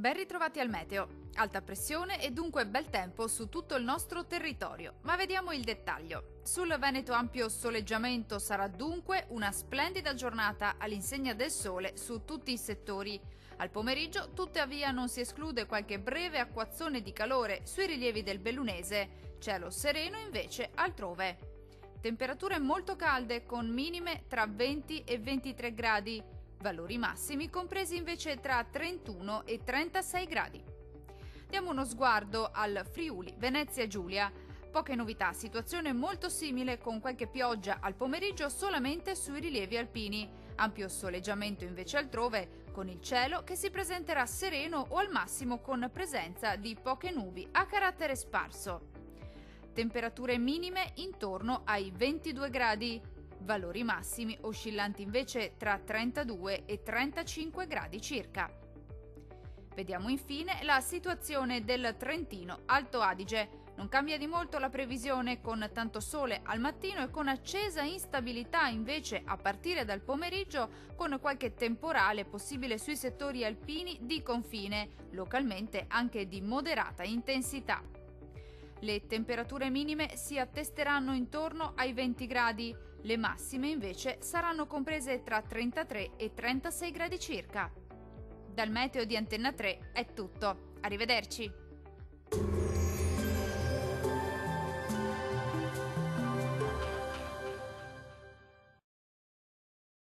Ben ritrovati al meteo. Alta pressione e dunque bel tempo su tutto il nostro territorio, ma vediamo il dettaglio. Sul Veneto ampio soleggiamento sarà dunque una splendida giornata all'insegna del sole su tutti i settori. Al pomeriggio tuttavia non si esclude qualche breve acquazzone di calore sui rilievi del Bellunese, cielo sereno invece altrove. Temperature molto calde con minime tra 20 e 23 gradi. Valori massimi compresi invece tra 31 e 36 gradi. Diamo uno sguardo al Friuli, Venezia Giulia. Poche novità, situazione molto simile con qualche pioggia al pomeriggio solamente sui rilievi alpini. Ampio soleggiamento invece altrove, con il cielo che si presenterà sereno o al massimo con presenza di poche nubi a carattere sparso. Temperature minime intorno ai 22 gradi. Valori massimi oscillanti invece tra 32 e 35 gradi circa. Vediamo infine la situazione del Trentino Alto Adige. Non cambia di molto la previsione, con tanto sole al mattino e con accesa instabilità invece a partire dal pomeriggio, con qualche temporale possibile sui settori alpini di confine, localmente anche di moderata intensità. Le temperature minime si attesteranno intorno ai 20 gradi, le massime invece saranno comprese tra 33 e 36 gradi circa. Dal meteo di Antenna 3 è tutto, arrivederci!